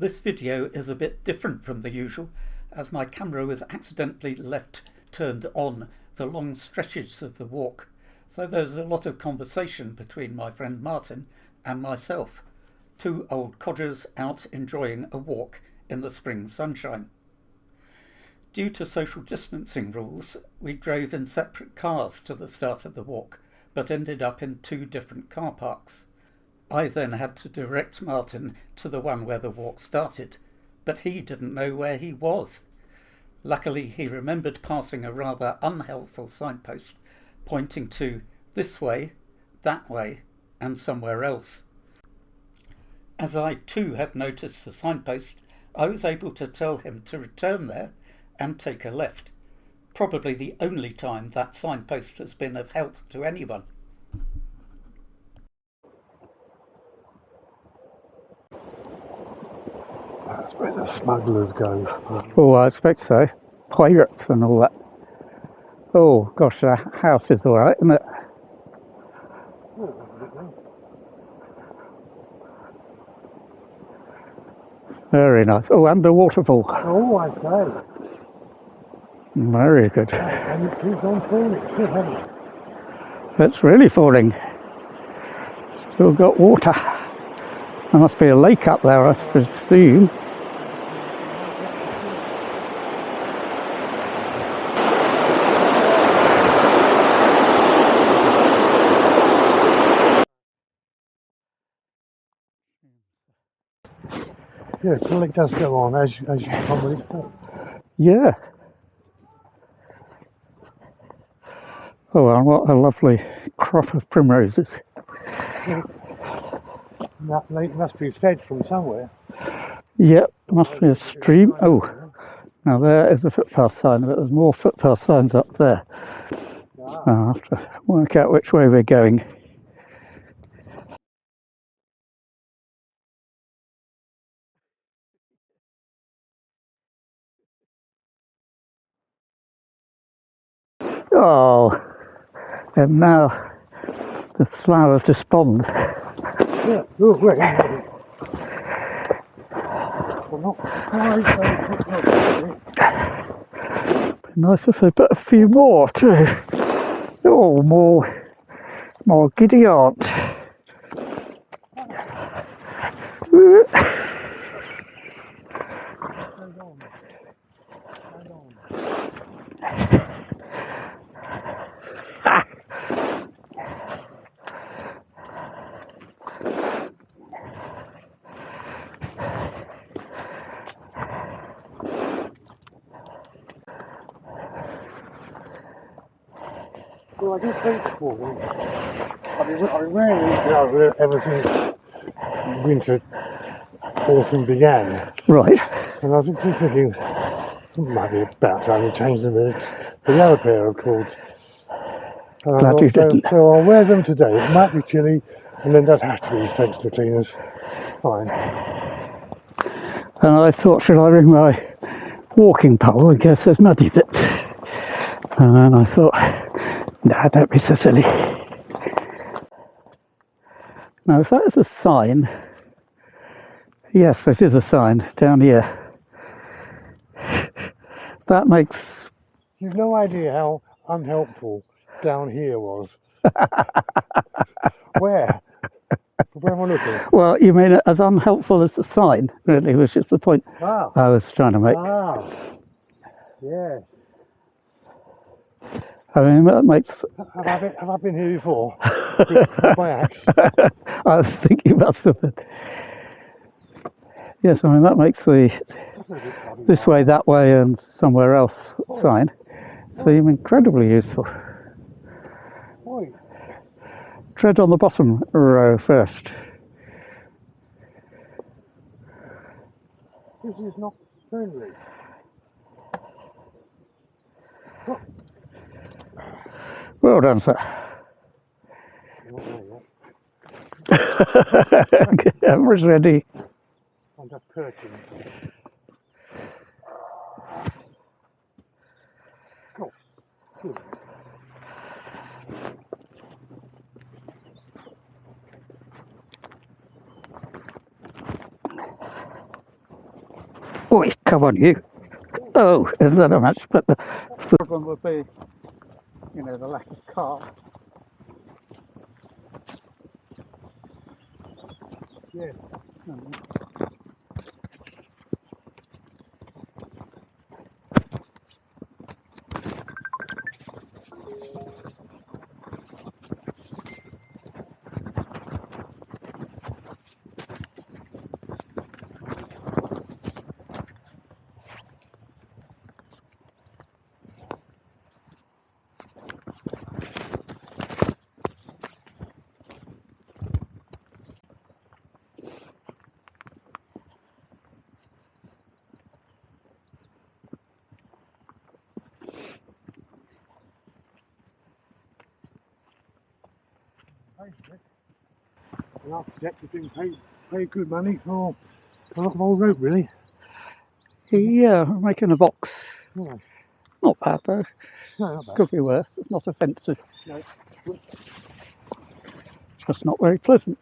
This video is a bit different from the usual, as my camera was accidentally left turned on for long stretches of the walk, so there's a lot of conversation between my friend Martin and myself, two old codgers out enjoying a walk in the spring sunshine. Due to social distancing rules, we drove in separate cars to the start of the walk, but ended up in two different car parks. I then had to direct Martin to the one where the walk started, but he didn't know where he was. Luckily, he remembered passing a rather unhelpful signpost pointing to this way, that way, and somewhere else. As I too had noticed the signpost, I was able to tell him to return there and take a left. Probably the only time that signpost has been of help to anyone. That's where the smugglers go. Oh, I expect so. Pirates and all that. Oh, gosh, the house is all right, isn't it? Very nice. Oh, and a waterfall. Oh, I say. Very good. And it keeps on falling. It's still heavy. It's really falling. Still got water. There must be a lake up there, I presume. Yeah, the lake does go on as you probably expect. Yeah. Oh, and what a lovely crop of primroses. That lake must be fed from somewhere. Yep, must be a stream. Oh, now there is a footpath sign, but there's more footpath signs up there. I'll have to work out which way we're going. Oh, and now the Slough of Despond. Yeah. Oh, wait. Well, not quite. Be nice if they put a few more too. Oh, more giddy aunt. Well, I do think for them. I've been wearing these trousers ever since winter, autumn began. Right. And I was just thinking, it might be about time to change them for the other pair of cords. Glad you didn't. So I'll wear them today. It might be chilly, and then that has to be thanks to cleaners. Fine. And I thought, should I ring my walking pole in case there's muddy bits? And then I thought, nah, don't be so silly. Now, if that is a sign, yes, it is a sign down here. That makes... You've no idea how unhelpful down here was. Where? Where am I looking? Well, you mean as unhelpful as the sign, really, which is the point I was trying to make. Yes. I mean, that makes... Have I been here before? By axe? I think you must have been. Yes, I mean, that makes the this way, that way, and somewhere else sign seem incredibly useful. Oi. Tread on the bottom row first. This is not friendly. Well done, sir. Camera's ready. I'm just perching. Oh, good. Oh, come on, you. Oh, is that a match? But the problem would be, you know, the lack of car. Yeah. The architect has been paid good money for a lot of old road, really. Yeah, we're making a box. Yeah. Not bad though. No, not bad. Could be worse. It's not offensive. No. Just not very pleasant.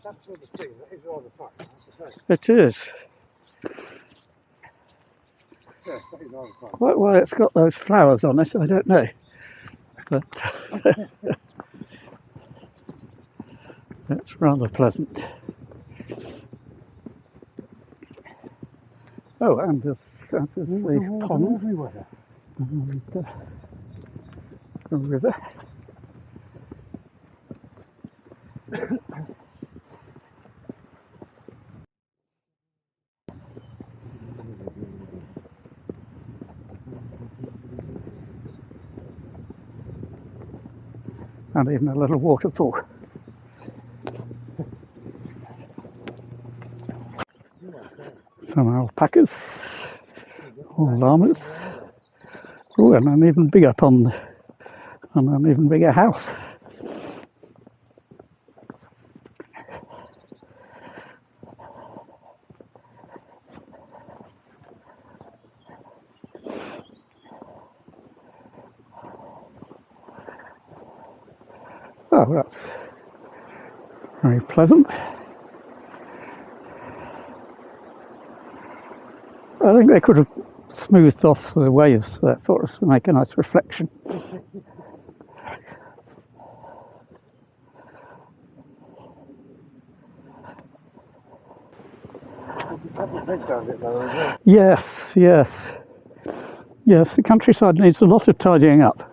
That sort of thing, that is rather fun, I have to say. It is. Yeah, that is rather fun. Why it's got those flowers on it, I don't know. But it's rather pleasant. Oh, and this is the pond Everywhere. and the river. And even a little waterfall. Some alpacas, or llamas. Oh, and an even bigger pond, and an even bigger house. Oh, that's very pleasant. I think they could have smoothed off the waves there for us to make a nice reflection. Yes, yes. Yes, the countryside needs a lot of tidying up.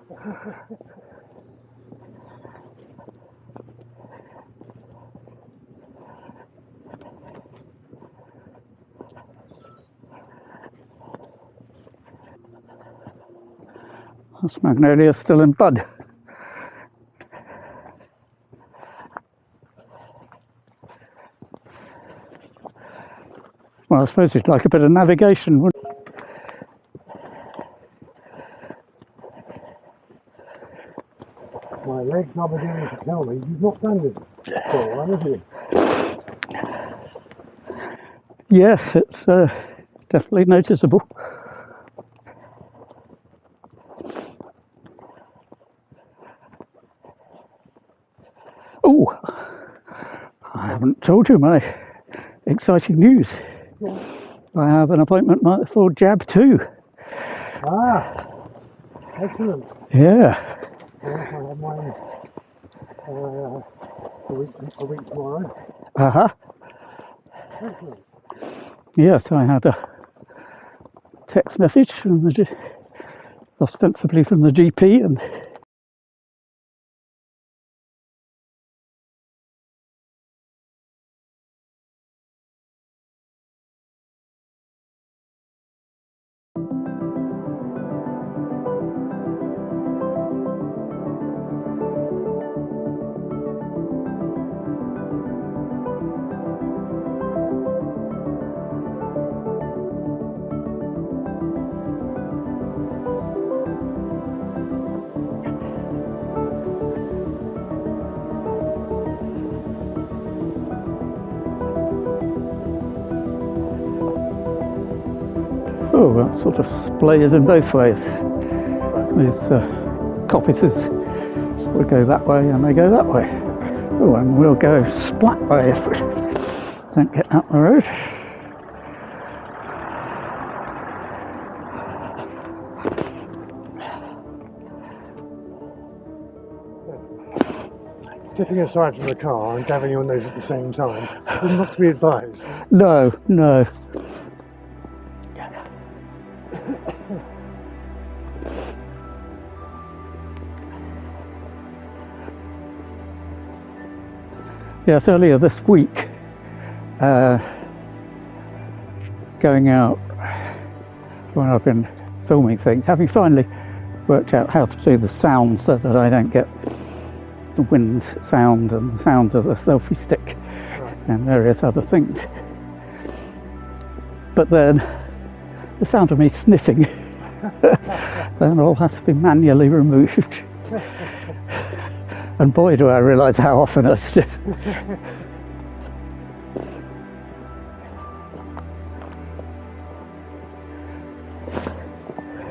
This magnolia is still in bud. Well, I suppose you'd like a bit of navigation, wouldn't you? My legs are beginning to tell me you've not done this before, have you? Yes, it's definitely noticeable. Oh, I haven't told you my exciting news. I have an appointment for jab 2. Ah, excellent. Yeah. Yes, I have mine a week tomorrow. Uh-huh. Excellent. Yes, I had a text message from ostensibly from the GP, and Oh, that sort of splays in both ways. These coppices will go that way and they go that way. Oh, and we'll go splat way if we don't get out the road. Stepping aside from the car and gathering your nose at the same time is not to be advised. No, no. Yes, earlier this week, going out when I've been filming things, having finally worked out how to do the sound so that I don't get the wind sound and the sound of the selfie stick and various other things. But then the sound of me sniffing then all has to be manually removed. And boy, do I realise how often I sniff.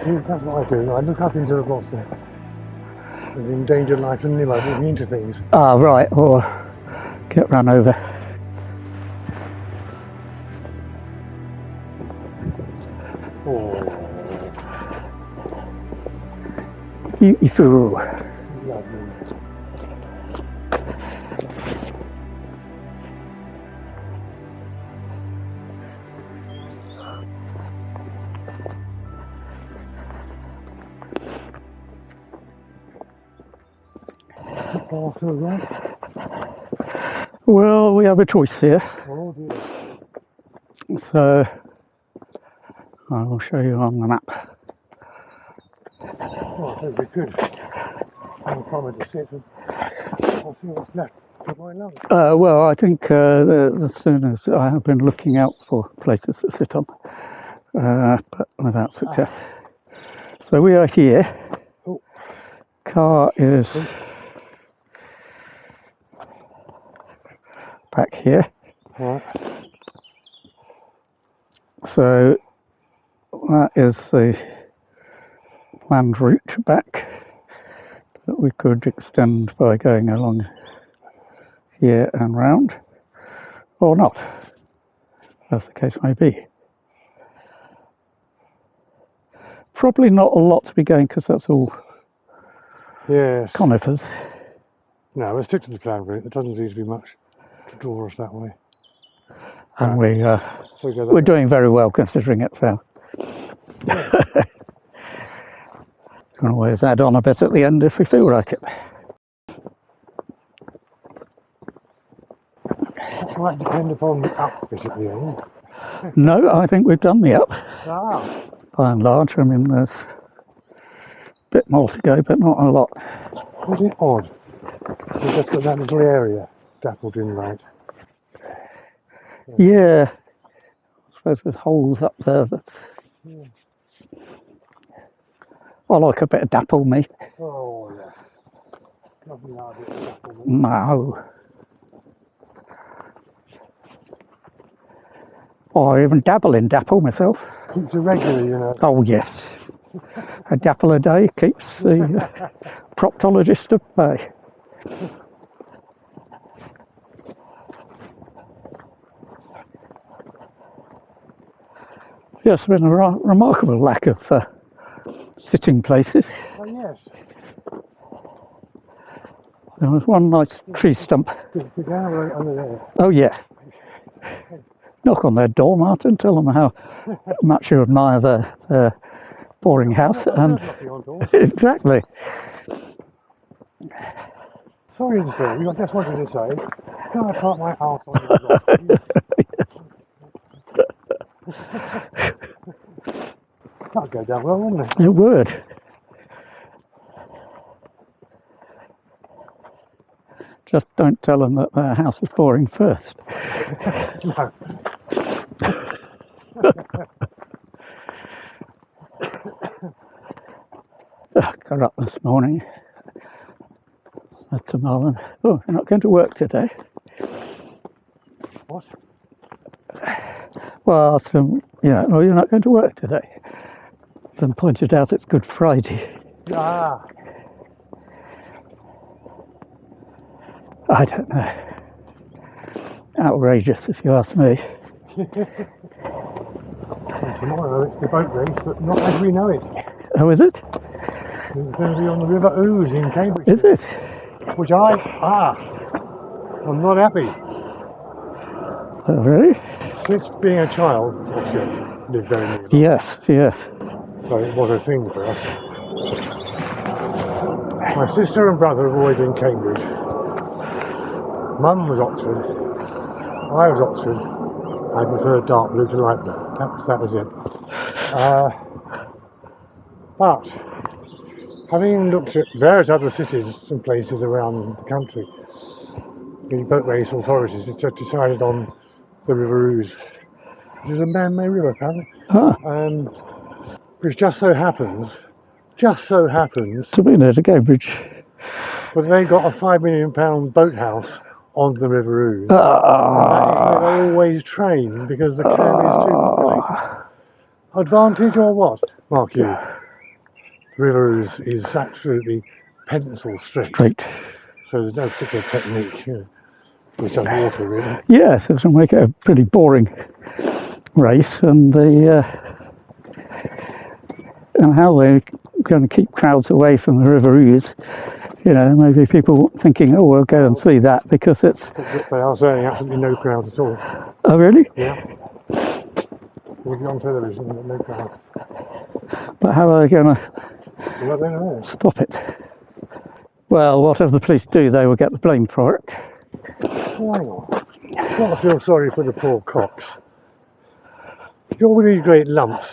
See, that's what I do. I look up into the box there. With endangered life and limb, I'm looking into things. Ah, right, or get run over. Oh, Beautiful. lovely. Far through that. Well, we have a choice here, Oh dear. so I will show you on the map. Oh, that's a good. I'm trying to sit and I'll see what's left of my lunch. Well, I think as soon as I have been looking out for places to sit on, but without success. So we are here. Oh. Car is back here. Right. So that is the planned route back that we could extend by going along here and round, or not, as the case may be. Probably not a lot to be going because that's all Yes. conifers. No, we'll stick to the planned route. There doesn't seem to be much to draw us that way. And So go that we're way. doing very well considering it's south. Can always add on a bit at the end if we feel like it. That might depend upon the up bit at the end. No, I think we've done the up Ah, by and large. I mean, there's a bit more to go, but not a lot. was it odd? We've just got that little area dappled in right. Yeah, I suppose there's holes up there. I like a bit of dapple, me. Oh, yes. Lovely hard bit of dapple. No. I even dabble in dapple myself. Keeps it regular, you know. Oh, yes. A dapple a day keeps the proctologist at bay. Yes, there's been a remarkable lack of sitting places. Oh, yes. There was one nice tree stump. Get down right under there. Oh, yeah. Knock on their door, Martin. Tell them how much you admire their boring house. And Knocking on doors. exactly. Sorry, I just wanted to say, can I park my house on your door? That'd go down well, wouldn't it? It would. Just don't tell them that their house is boring first. No. Got up this morning. Said to Marlon, "Oh, you're not going to work today?" What? Well, I asked him, "Oh, you're not going to work today?" then pointed out it's Good Friday. Ah, I don't know. Outrageous, if you ask me. and tomorrow it's the boat race, but not as we know it. Oh, is it? It's going to be on the River Ouse in Cambridge. Is it? Which I'm not happy. Oh, really? Since being a child, obviously I lived very near. Yes, yes. So it was a thing for us. My sister and brother have always been Cambridge. Mum was Oxford. I was Oxford. I preferred dark blue to light blue. That was it. But having looked at various other cities and places around the country, the boat race authorities had decided on the River Ouse, which is a man-made river, apparently. Which just so happens To be near to Cambridge. but they got a £5 million boathouse on the River Ouse. And that is where they always train because the Cam is too populated. Advantage or what? Mark you. The River Ouse is absolutely pencil straight. So there's no particular technique, It's just water, really. Yes, it will make it a pretty boring race, and and how they're going to keep crowds away from the River Ouse. Maybe people thinking, oh, we'll go and see that because it's... They are saying absolutely no crowd at all. Oh, really? Yeah. We'll be on television, but no crowd. But how are they going to Well, they know. stop it? Well, whatever the police do, they will get the blame for it. Why not? Not to feel sorry for the poor cocks. You're with these great lumps,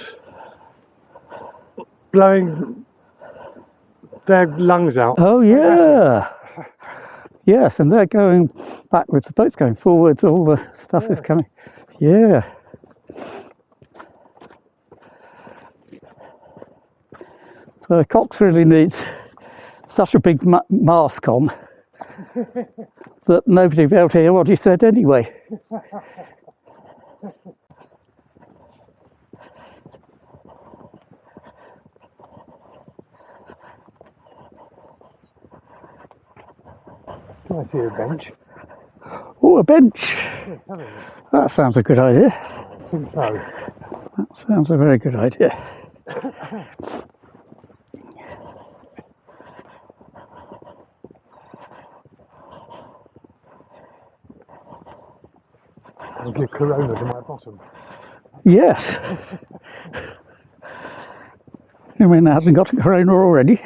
blowing their lungs out. Oh, yeah. Yes, and they're going backwards, the boat's going forwards, all the stuff is coming. Yeah. So Cox really needs such a big mask on that nobody will be able to hear what he said anyway. Can I see a bench? Oh, a bench. Yeah, That sounds a good idea. I think so. That sounds a very good idea. I'll give Corona to my bottom. Yes. You mean it hasn't got a corona already?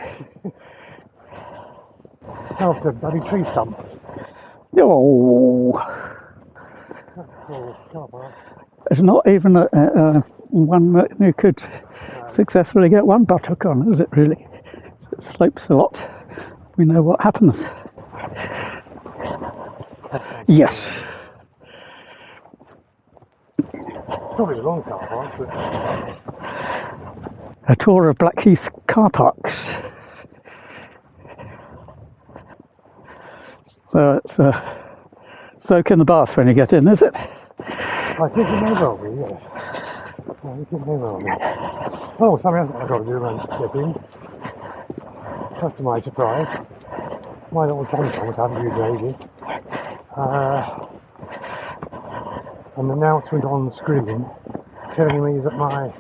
How's the bloody tree stump? Oh, Oh, car park. there's not even one that you could successfully get one buttock on, is it really? It slopes a lot. We know what happens. Yes. Probably the wrong car park, but A tour of Blackheath car parks. So it's soak in the bath when you get in, is it? I think it may well be, yes. I think it may well be. Oh, something else I've got to do when I get in. Just to my surprise, my little TomTom, which I haven't used in ages, an announcement on the screen telling me that my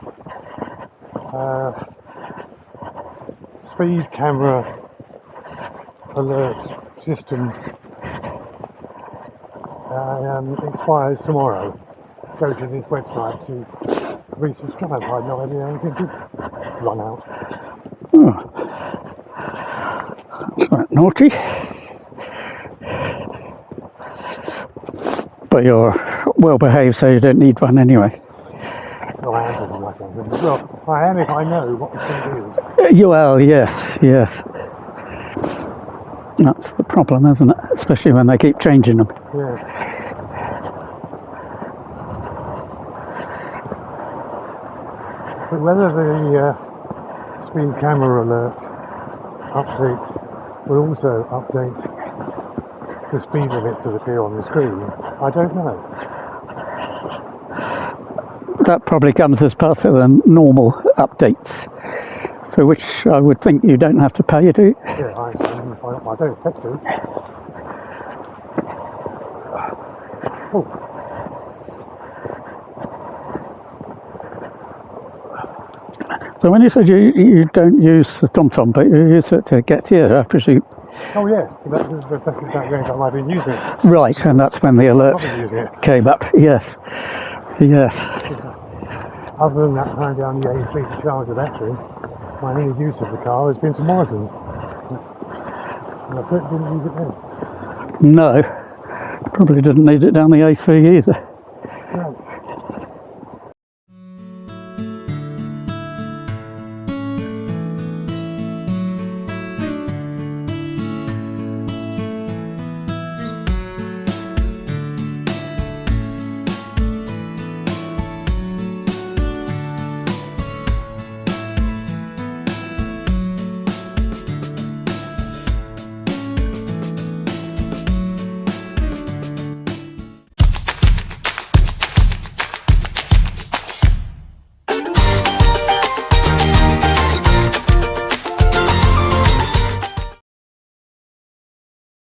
speed camera alert system expires tomorrow. Go to this website to resubscribe. I had no idea anything did run out. Oh. That's right, naughty. But you're well behaved, so you don't need one anyway. Well, I am pretty much anything. Well, I am if I know what the thing is. Well, yes. That's the problem, isn't it? Especially when they keep changing them. Yeah. But whether the speed camera alert update will also update the speed limits that appear on the screen, I don't know. That probably comes as part of the normal updates. for which I would think you don't have to pay, do you? Yeah, I don't expect to. Oh. So when you said you don't use the TomTom, but you use it to get here, I presume. Oh yeah, that's the only time I've been using it. Right, and that's when the alert Probably using it. came up. Yes, yes. Other than that, time down the A3 to charge the battery, my only use of the car has been to Morrison's. And I didn't use it then. No, probably didn't need it down the A3 either. No.